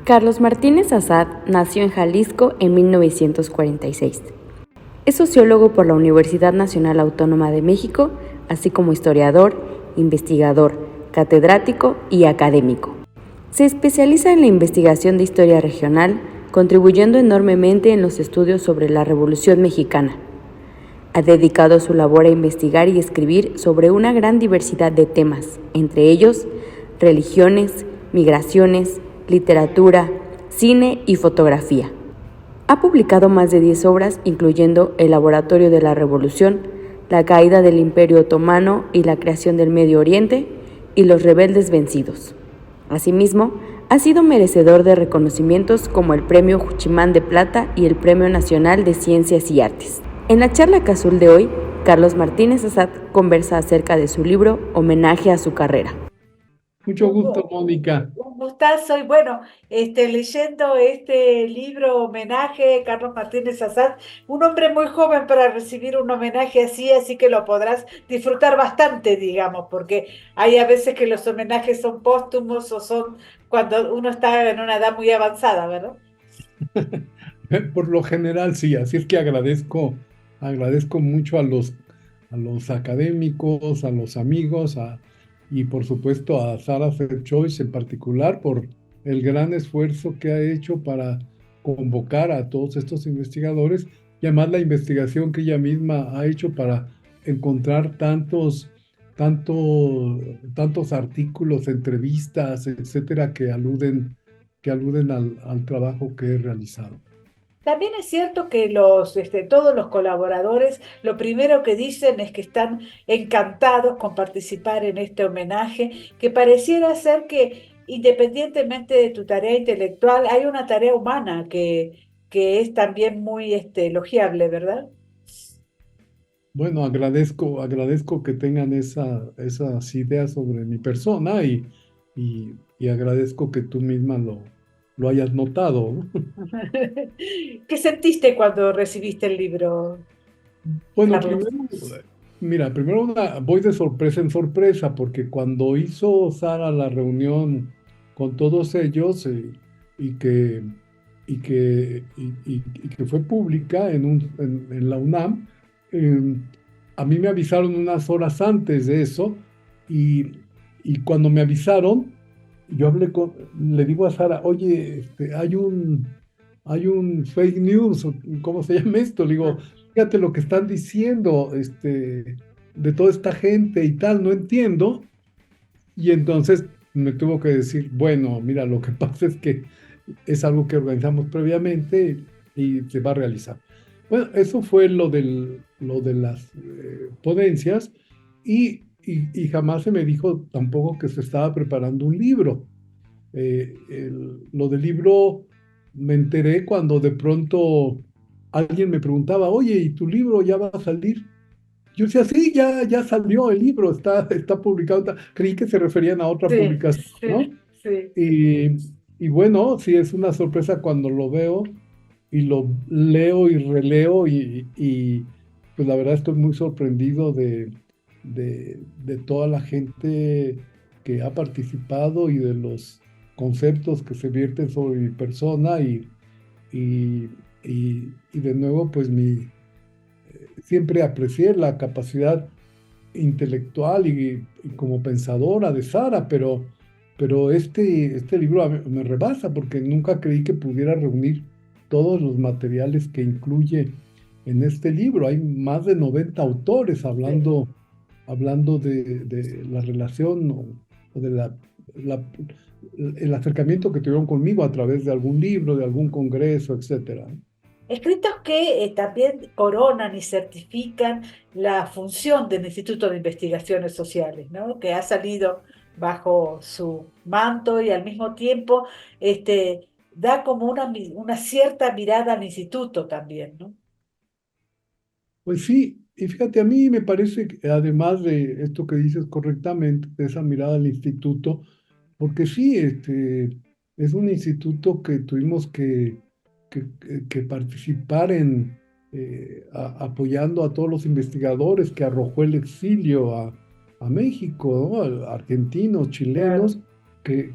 Carlos Martínez Azad nació en Jalisco en 1946. Es sociólogo por la Universidad Nacional Autónoma de México, así como historiador, investigador, catedrático y académico. Se especializa en la investigación de historia regional, contribuyendo enormemente en los estudios sobre la Revolución Mexicana. Ha dedicado su labor a investigar y escribir sobre una gran diversidad de temas, entre ellos religiones, migraciones, literatura, cine y fotografía. Ha publicado más de 10 obras, incluyendo El Laboratorio de la Revolución, La caída del Imperio Otomano y la creación del Medio Oriente, y Los rebeldes vencidos. Asimismo, ha sido merecedor de reconocimientos como el Premio Juchimán de Plata y el Premio Nacional de Ciencias y Artes. En la charla casual de hoy, Carlos Martínez Azad conversa acerca de su libro Homenaje a su carrera. Mucho gusto, Mónica. Un gustazo y bueno, leyendo este libro homenaje, Carlos Martínez Azad, un hombre muy joven para recibir un homenaje así, así que lo podrás disfrutar bastante, digamos, porque hay a veces que los homenajes son póstumos o son cuando uno está en una edad muy avanzada, ¿verdad? Por lo general, sí, así es que agradezco mucho a los académicos, a los amigos, y por supuesto a Sarah Fair Choice en particular por el gran esfuerzo que ha hecho para convocar a todos estos investigadores y además la investigación que ella misma ha hecho para encontrar tantos artículos, entrevistas, etcétera, que aluden al trabajo que he realizado. También es cierto que todos los colaboradores lo primero que dicen es que están encantados con participar en este homenaje, que pareciera ser que independientemente de tu tarea intelectual, hay una tarea humana que es también muy elogiable, ¿verdad? Bueno, agradezco que tengan esas ideas sobre mi persona y agradezco que tú misma lo hayas notado, ¿no? ¿Qué sentiste cuando recibiste el libro, Bueno, Carlos? primero voy de sorpresa en sorpresa, porque cuando hizo Sara la reunión con todos ellos y que, y que fue pública en la UNAM, eh, a mí me avisaron unas horas antes de eso y, y cuando me avisaron, le digo a Sara, oye, hay un fake news, o ¿cómo se llama esto? Le digo, fíjate lo que están diciendo, de toda esta gente y tal, no entiendo. Y entonces me tuvo que decir, bueno, mira, lo que pasa es que es algo que organizamos previamente y se va a realizar. Bueno, eso fue lo de las ponencias y jamás se me dijo tampoco que se estaba preparando un libro. Lo del libro me enteré cuando de pronto alguien me preguntaba, oye, ¿y tu libro ya va a salir? Yo decía, sí, ya salió el libro, está publicado. Creí que se referían a otra Sí, publicación, ¿no? sí, sí. Y, y bueno, sí, es una sorpresa cuando lo veo y lo leo y releo y pues la verdad estoy muy sorprendido de toda la gente que ha participado y de los conceptos que se vierten sobre mi persona y, y de nuevo pues siempre aprecié la capacidad intelectual y como pensadora de Sara, pero este libro me rebasa porque nunca creí que pudiera reunir todos los materiales que incluye en este libro. Hay más de 90 autores Sí. hablando de la relación o de la- el acercamiento que tuvieron conmigo a través de algún libro, de algún congreso, etcétera. Escritos que también coronan y certifican la función del Instituto de Investigaciones Sociales, ¿no? Que ha salido bajo su manto y al mismo tiempo da como una cierta mirada al instituto también, ¿no? Pues sí, y fíjate, a mí me parece que además de esto que dices correctamente, de esa mirada al instituto, porque sí, es un instituto que tuvimos que participar apoyando a todos los investigadores que arrojó el exilio a México, ¿no? Argentinos, Claro. chilenos,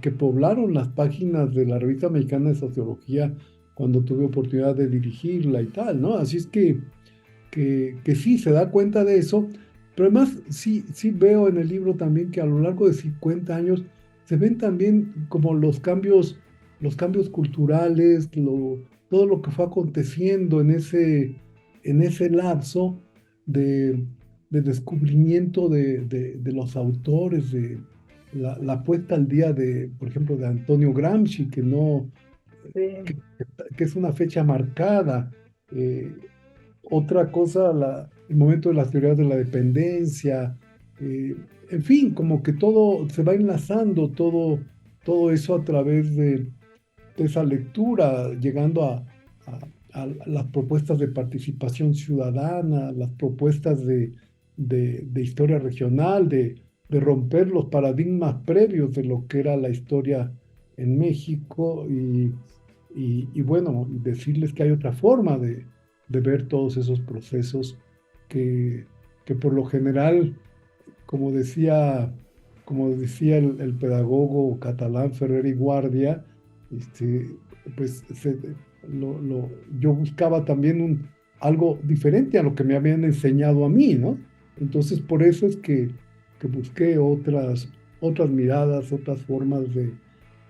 que poblaron las páginas de la Revista Mexicana de Sociología cuando tuve oportunidad de dirigirla y tal, ¿no? Así es que sí, se da cuenta de eso, pero además sí veo en el libro también que a lo largo de 50 años se ven también como los cambios culturales, todo lo que fue aconteciendo en ese lapso de, de descubrimiento de los autores, de la puesta al día de, por ejemplo, de Antonio Gramsci, que no, Sí. que, que es una fecha marcada. eh, Otra cosa, el momento de las teorías de la dependencia, eh, en fin, como que todo se va enlazando, todo eso a través de esa lectura, llegando a las propuestas de participación ciudadana, las propuestas de historia regional, de romper los paradigmas previos de lo que era la historia en México y bueno, decirles que hay otra forma de ver todos esos procesos que, que por lo general, como decía, como decía el pedagogo catalán Ferrer y Guardia, este, pues yo buscaba también algo diferente a lo que me habían enseñado a mí, ¿no? Entonces por eso es que busqué otras miradas, otras formas de,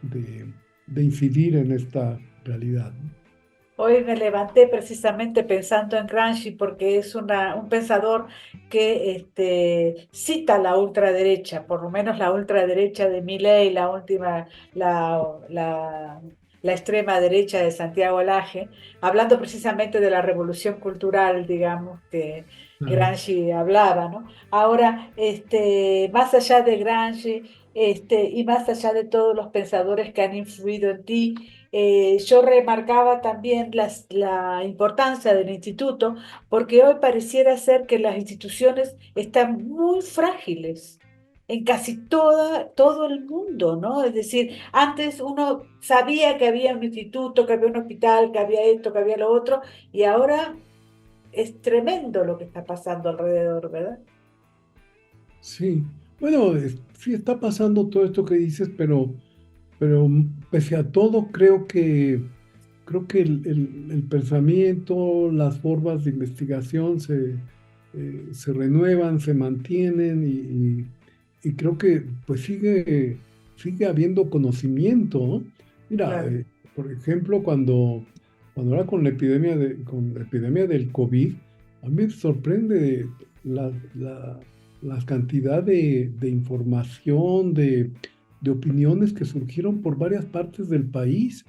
de incidir en esta realidad, ¿no? Hoy me levanté precisamente pensando en Gramsci porque es un pensador que cita la ultraderecha, por lo menos la ultraderecha de Milei, la última, la, la extrema derecha de Santiago Laje, hablando precisamente de la revolución cultural, digamos, que Claro. Gramsci hablaba, ¿no? Ahora, más allá de Gramsci, y más allá de todos los pensadores que han influido en ti, yo remarcaba también la importancia del instituto, porque hoy pareciera ser que las instituciones están muy frágiles en casi todo el mundo, ¿no? Es decir, antes uno sabía que había un instituto, que había un hospital, que había esto, que había lo otro, y ahora es tremendo lo que está pasando alrededor, ¿verdad? Sí, bueno, sí está pasando todo esto que dices, pero pese a todo creo que el pensamiento, las formas de investigación se renuevan, se mantienen y creo que pues sigue habiendo conocimiento, ¿no? Mira, Claro. por ejemplo, cuando era con la epidemia del COVID, a mí me sorprende la, la, la cantidad de información, de opiniones que surgieron por varias partes del país.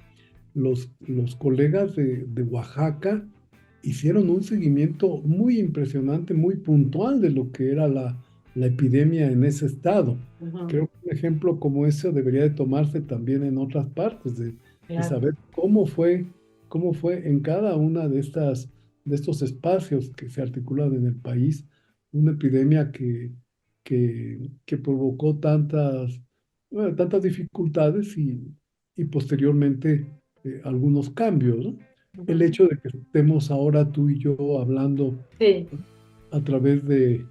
Los colegas de Oaxaca hicieron un seguimiento muy impresionante, muy puntual de lo que era la epidemia en ese estado. Ujú. Creo que un ejemplo como ese debería de tomarse también en otras partes, de Claro. saber cómo fue en cada una de estos espacios que se articulan en el país, una epidemia que provocó bueno, tantas dificultades y posteriormente algunos cambios, ¿no? El Ujú. hecho de que estemos ahora tú y yo hablando Sí. a través de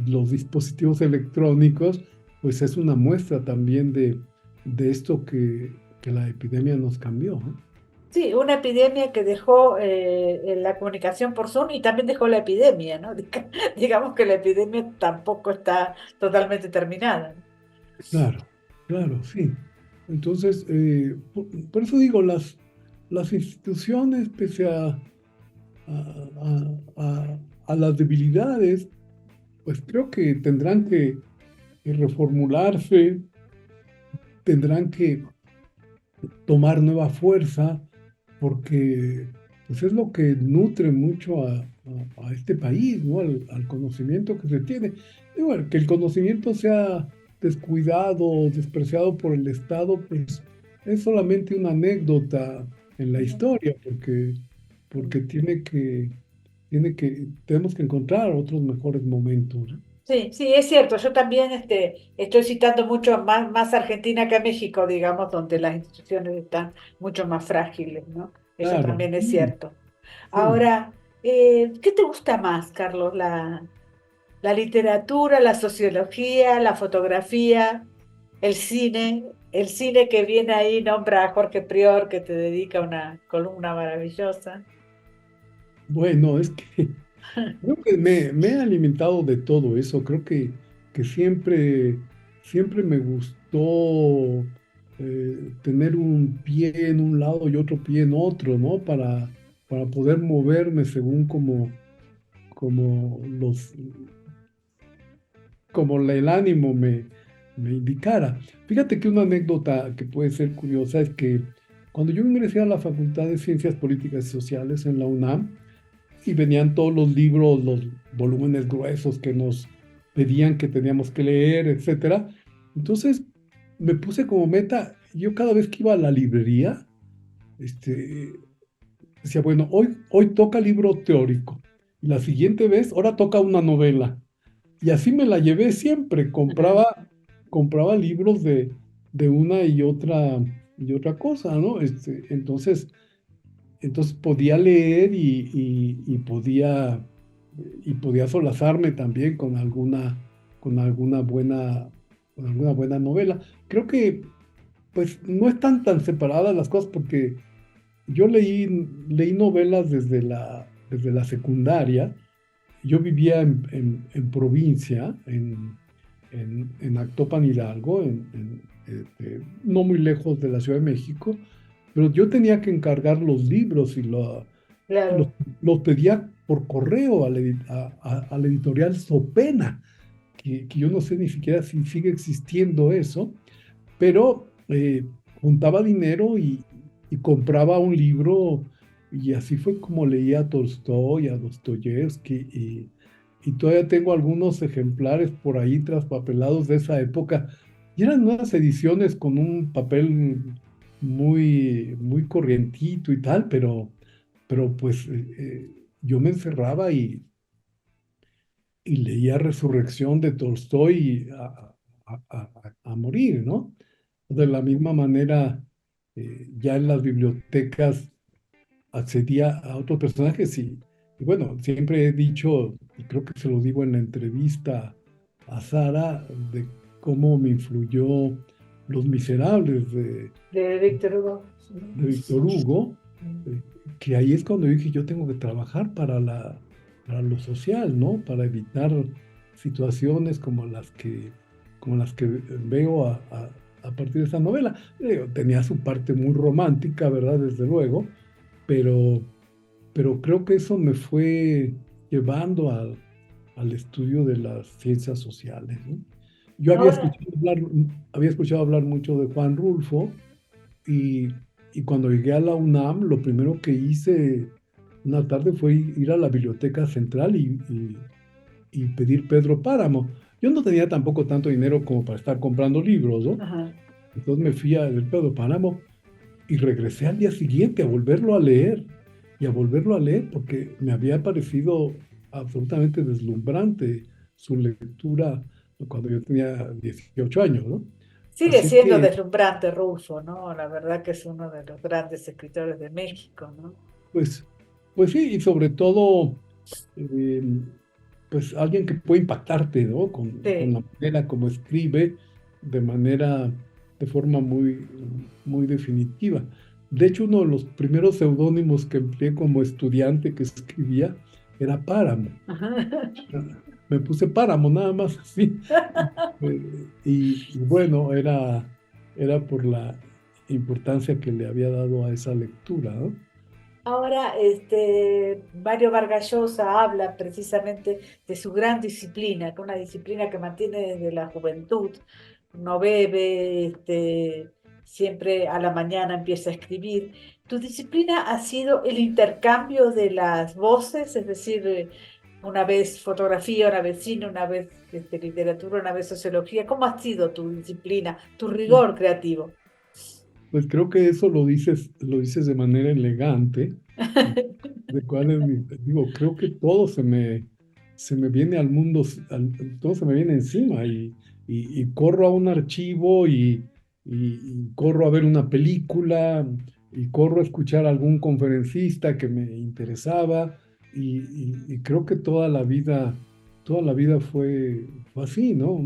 los dispositivos electrónicos, pues es una muestra también de esto que la epidemia nos cambió, ¿no? Sí, una epidemia que dejó la comunicación por Zoom y también dejó la epidemia, ¿no? Digamos que la epidemia tampoco está totalmente terminada. Claro, claro, sí. Entonces, por eso digo, las instituciones, pese a las debilidades, pues creo que tendrán que reformularse, tendrán que tomar nueva fuerza, porque pues es lo que nutre mucho a este país, ¿no? Al conocimiento que se tiene. Y bueno, que el conocimiento sea descuidado, despreciado por el Estado, pues es solamente una anécdota en la Ujú. historia, porque tenemos que encontrar otros mejores momentos, ¿no? Sí, sí, es cierto. Yo también estoy citando mucho más Argentina que a México, digamos, donde las instituciones están mucho más frágiles, ¿no? Eso Claro, también es sí, cierto. sí. Ahora, ¿qué te gusta más, Carlos? ¿La literatura, la sociología, la fotografía? El cine que viene ahí nombra a Jorge Prior, que te dedica una columna maravillosa. Bueno, es que creo que me he alimentado de todo eso. Creo que siempre me gustó tener un pie en un lado y otro pie en otro, ¿no? Para poder moverme según como como el ánimo me indicara. Fíjate que una anécdota que puede ser curiosa es que cuando yo ingresé a la Facultad de Ciencias Políticas y Sociales en la UNAM, y venían todos los libros, los volúmenes gruesos que nos pedían que teníamos que leer, etcétera. Entonces me puse como meta, yo cada vez que iba a la librería, este, decía, bueno, hoy toca libro teórico, y la siguiente vez, ahora toca una novela. Y así me la llevé siempre, compraba libros de una y otra cosa, ¿no? Entonces podía leer y podía solazarme también con alguna con alguna buena novela. Creo que pues no están tan separadas las cosas porque yo leí novelas desde la secundaria. Yo vivía en provincia, en Actopan, Hidalgo, no muy lejos de la Ciudad de México, pero yo tenía que encargar los libros y los, Claro. los pedía por correo a la editorial Sopena, que yo no sé ni siquiera si sigue existiendo eso, pero juntaba dinero y compraba un libro y así fue como leía a Tolstoy, a Dostoyevsky y todavía tengo algunos ejemplares por ahí traspapelados de esa época. Y eran unas ediciones con un papel muy corrientito y tal, pero pues yo me encerraba y leía Resurrección de Tolstoy a morir, ¿no? De la misma manera, ya en las bibliotecas accedía a otros personajes y bueno, siempre he dicho, y creo que se lo digo en la entrevista a Sara, de cómo me influyó Los Miserables De Víctor Hugo. de Víctor Hugo, eh, que ahí es cuando dije, yo tengo que trabajar para lo social, ¿no? Para evitar situaciones como las que veo a partir de esa novela. Tenía su parte muy romántica, ¿verdad? Desde luego, pero, pero creo que eso me fue llevando al estudio de las ciencias sociales, ¿no? Yo Ahora, había escuchado hablar mucho de Juan Rulfo y, y cuando llegué a la UNAM, lo primero que hice una tarde fue ir a la Biblioteca Central y pedir Pedro Páramo. Yo no tenía tampoco tanto dinero como para estar comprando libros, ¿no? ajá. Entonces me fui a ver Pedro Páramo y regresé al día siguiente a volverlo a leer y a volverlo a leer porque me había parecido absolutamente deslumbrante su lectura cuando yo tenía 18 años, ¿no? Sigue Así siendo que, deslumbrante Rulfo, ¿no? La verdad que es uno de los grandes escritores de México, ¿no? pues, pues sí, y sobre todo, eh, pues alguien que puede impactarte, ¿no? Con Sí. la manera como escribe, de manera, de forma muy definitiva. De hecho, uno de los primeros seudónimos que empleé como estudiante que escribía era Páramo. Me puse Páramo, nada más así. Y bueno, era por la importancia que le había dado a esa lectura, ¿no? Ahora, Mario Vargas Llosa habla precisamente de su gran disciplina, que una disciplina que mantiene desde la juventud. No bebe, siempre a la mañana empieza a escribir. ¿Tu disciplina ha sido el intercambio de las voces? Es decir, una vez fotografía, una vez cine, una vez literatura, una vez sociología. ¿Cómo ha sido tu disciplina, tu rigor creativo? Pues creo que eso lo dices de manera elegante, de cuál es digo, creo que todo se me viene al mundo, todo se me viene encima y corro a un archivo y corro a ver una película y corro a escuchar a algún conferencista que me interesaba y creo que toda la vida fue así, ¿no?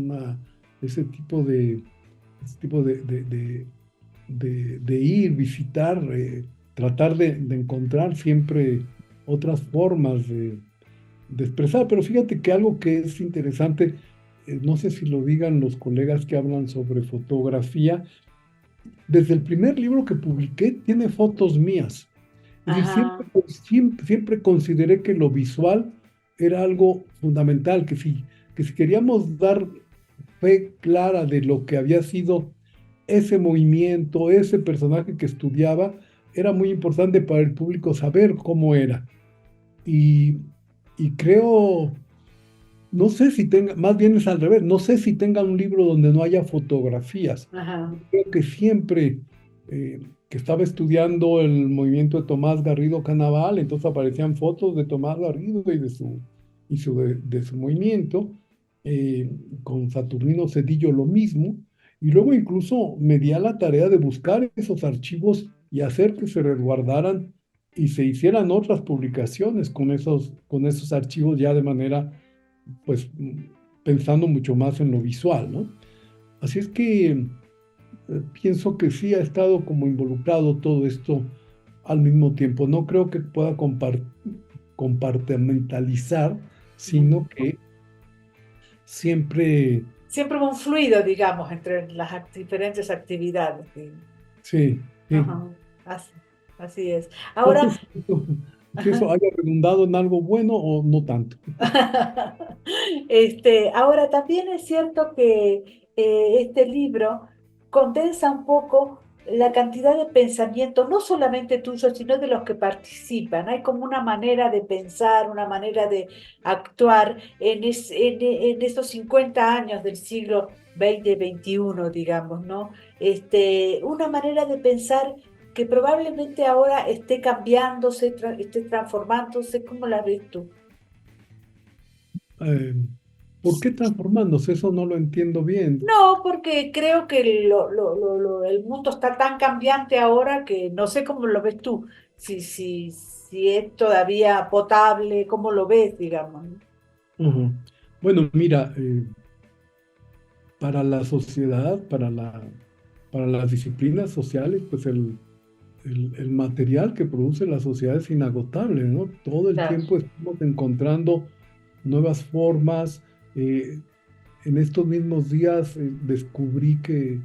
Ese tipo ese tipo de ir, visitar, tratar de encontrar siempre otras formas de expresar. Pero fíjate que algo que es interesante, no sé si lo digan los colegas que hablan sobre fotografía, desde el primer libro que publiqué tiene fotos mías. Es decir, Ajá, siempre consideré que lo visual era algo fundamental, que si queríamos dar fe clara de lo que había sido ese movimiento, ese personaje que estudiaba, era muy importante para el público saber cómo era. Y, y creo, no sé si tenga, más bien es al revés, no sé si tenga un libro donde no haya fotografías. ajá. Creo que siempre que estaba estudiando el movimiento de Tomás Garrido Canaval, entonces aparecían fotos de Tomás Garrido y de su movimiento, eh, con Saturnino Cedillo lo mismo, y luego incluso me di a la tarea de buscar esos archivos y hacer que se resguardaran y se hicieran otras publicaciones con esos archivos ya de manera, pues, pensando mucho más en lo visual, ¿no? Así es que pienso que sí ha estado como involucrado todo esto al mismo tiempo. No creo que pueda compartimentalizar, sino que siempre, Siempre hubo un fluido, digamos, entre las diferentes actividades. Sí. sí, sí. Ajá, así, así es. No sé Ahora, si eso haya redundado en algo bueno o no tanto. ahora también es cierto que este libro condensa un poco la cantidad de pensamientos, no solamente tuyos, sino de los que participan. Hay como una manera de pensar, una manera de actuar en esos 50 años del siglo XX-XXI, digamos, ¿no? Una manera de pensar que probablemente ahora esté cambiándose, esté transformándose. ¿Cómo la ves tú? Eh, ¿Por qué transformándose? Eso no lo entiendo bien. No, porque creo que el mundo está tan cambiante ahora que no sé cómo lo ves tú, si es todavía potable, cómo lo ves, digamos, ¿no? Ujú. Bueno, mira, para la sociedad, para las disciplinas sociales, pues el material que produce la sociedad es inagotable, ¿no? Todo el Claro, tiempo estamos encontrando nuevas formas. eh, en estos mismos días descubrí que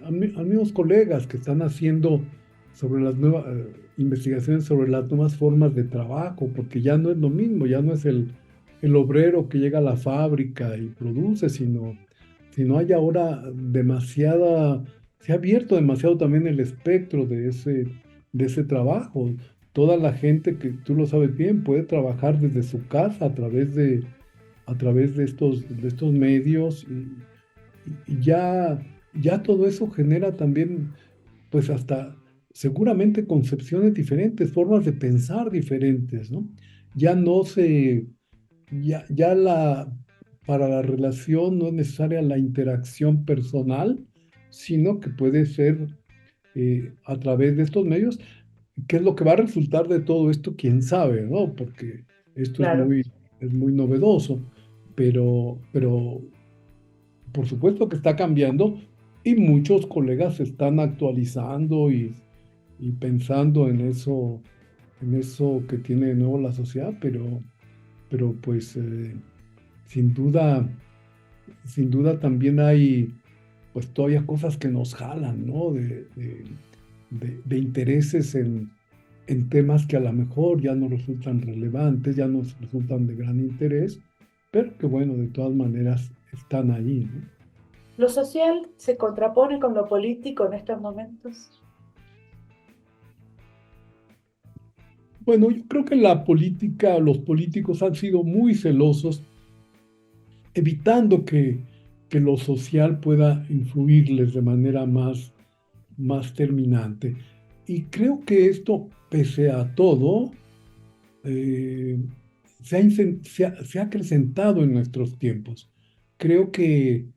amigos colegas que están haciendo sobre las nuevas investigaciones sobre las nuevas formas de trabajo, porque ya no es lo mismo, ya no es el obrero que llega a la fábrica y produce, sino hay ahora demasiada, se ha abierto demasiado también el espectro de ese trabajo. Toda la gente que tú lo sabes bien puede trabajar desde su casa a través de estos medios y ya todo eso genera también, pues hasta seguramente concepciones diferentes, formas de pensar diferentes, ¿no? Ya no se, ya para la relación no es necesaria la interacción personal, sino que puede ser a través de estos medios. ¿Qué es lo que va a resultar de todo esto? ¿Quién sabe, no? Porque esto claro. es muy novedoso, pero por supuesto que está cambiando y muchos colegas se están actualizando y pensando en eso que tiene de nuevo la sociedad, pero pues sin duda, sin duda también hay pues todavía cosas que nos jalan, ¿no? De intereses en temas que a lo mejor ya no resultan relevantes, ya no resultan de gran interés, pero que bueno, de todas maneras están ahí, ¿no? ¿Lo social se contrapone con lo político en estos momentos? Bueno, yo creo que la política, los políticos han sido muy celosos, evitando que lo social pueda influirles de manera más terminante. Y creo que esto, pese a todo, eh, se ha acrecentado en nuestros tiempos. Creo que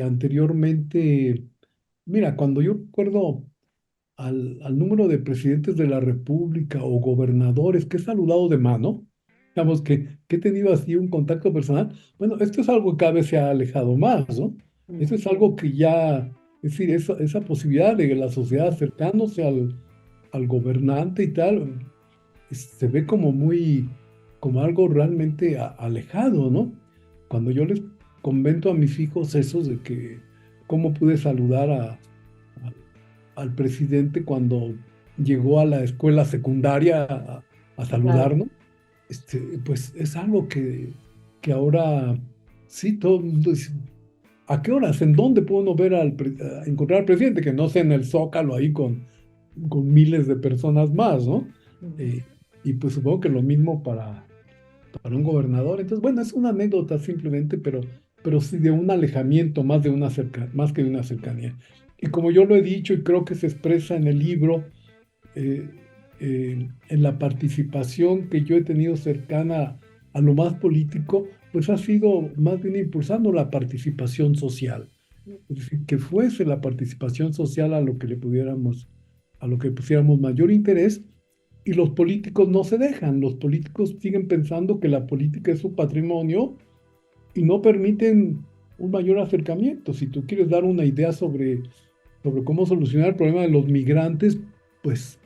anteriormente, mira, cuando yo recuerdo al número de presidentes de la República o gobernadores que he saludado de mano, digamos que he tenido así un contacto personal, bueno, esto es algo que cada vez se ha alejado más, ¿no? Eso es algo que ya, es decir, esa posibilidad de que la sociedad acercándose al gobernante y tal, se ve como como algo realmente alejado, ¿no? Cuando yo les comento a mis hijos esos de que cómo pude saludar al presidente cuando llegó a la escuela secundaria a Claro. saludarnos, pues es algo que ahora sí todo el mundo dice, ¿a qué horas? ¿En dónde puedo uno ver a encontrar al presidente? Que no sea en el Zócalo ahí con miles de personas más, ¿no? Ujú. Eh, y pues supongo que lo mismo para un gobernador. Entonces, bueno, es una anécdota simplemente, pero sí de un alejamiento más que de una cercanía. Y como yo lo he dicho y creo que se expresa en el libro, eh, en la participación que yo he tenido cercana a lo más político, pues ha sido más bien impulsando la participación social. Es decir, que fuese la participación social a lo que pusiéramos mayor interés, y los políticos no se dejan, los políticos siguen pensando que la política es su patrimonio y no permiten un mayor acercamiento. Si tú quieres dar una idea sobre cómo solucionar el problema de los migrantes, pues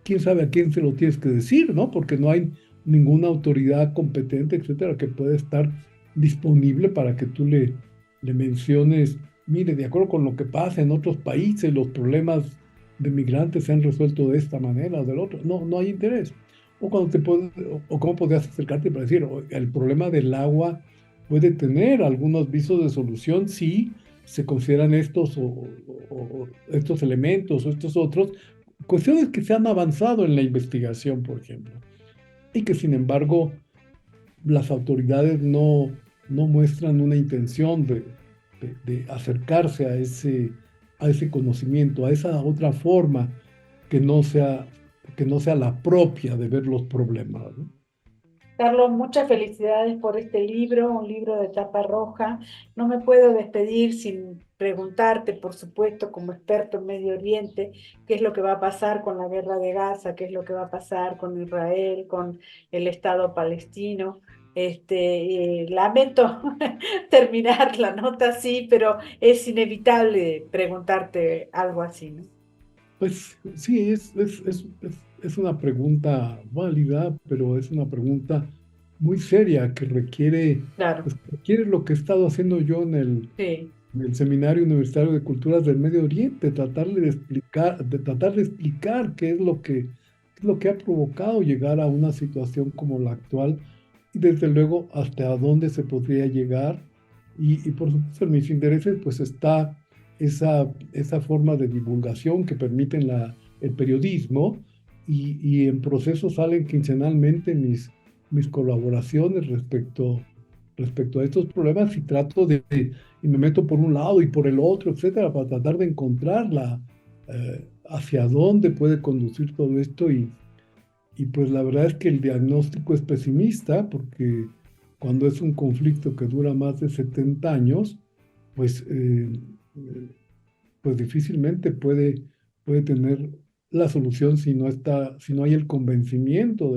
quién sabe a quién se lo tienes que decir, ¿no? Porque no hay ninguna autoridad competente, etcétera, que pueda estar disponible para que tú le menciones, mire, de acuerdo con lo que pasa en otros países, los problemas de migrantes se han resuelto de esta manera o del otro. No, no hay interés. O cómo podrías acercarte para decir, el problema del agua puede tener algunos visos de solución si se consideran o estos elementos o estos otros, cuestiones que se han avanzado en la investigación, por ejemplo, y que sin embargo las autoridades no muestran una intención de acercarse a ese conocimiento, a esa otra forma que que no sea la propia de ver los problemas, ¿no? Carlos, muchas felicidades por este libro, un libro de tapa roja. No me puedo despedir sin preguntarte, por supuesto, como experto en Medio Oriente, qué es lo que va a pasar con la guerra de Gaza, qué es lo que va a pasar con Israel, con el Estado palestino. Lamento terminar la nota así, pero es inevitable preguntarte algo así, ¿no? Pues sí, es una pregunta válida, pero es una pregunta muy seria que Claro, pues, requiere lo que he estado haciendo yo sí. en el Seminario Universitario de Culturas del Medio Oriente, tratar de explicar qué es lo que ha provocado llegar a una situación como la actual y desde luego hasta dónde se podría llegar. Y por supuesto en mis intereses pues está esa forma de divulgación que permiten el periodismo y en proceso salen quincenalmente mis colaboraciones respecto a estos problemas y y me meto por un lado y por el otro, etcétera, para tratar de encontrar hacia dónde puede conducir todo esto y pues la verdad es que el diagnóstico es pesimista porque cuando es un conflicto que dura más de 70 años, pues, eh, pues difícilmente puede tener la solución si no hay el convencimiento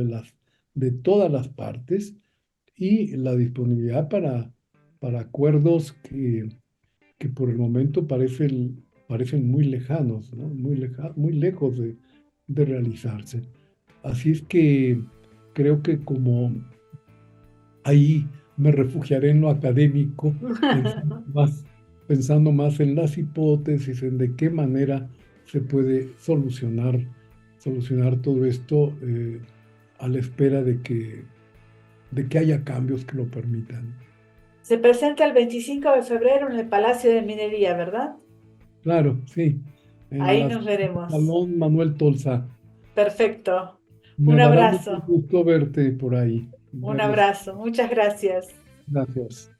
de todas las partes y la disponibilidad para acuerdos que por el momento parecen muy lejanos, ¿no? Muy lejos de realizarse. Así es que creo que como ahí me refugiaré en lo académico, pensando más en las hipótesis, en de qué manera se puede solucionar todo esto a la espera de que haya cambios que lo permitan. Se presenta el 25 de febrero en el Palacio de Minería, ¿verdad? Claro, sí, en Ahí la nos veremos. Salón Manuel Tolsa. Perfecto. Me Un dará mucho abrazo, gusto verte por ahí. un Verlos. abrazo. Muchas gracias. Gracias.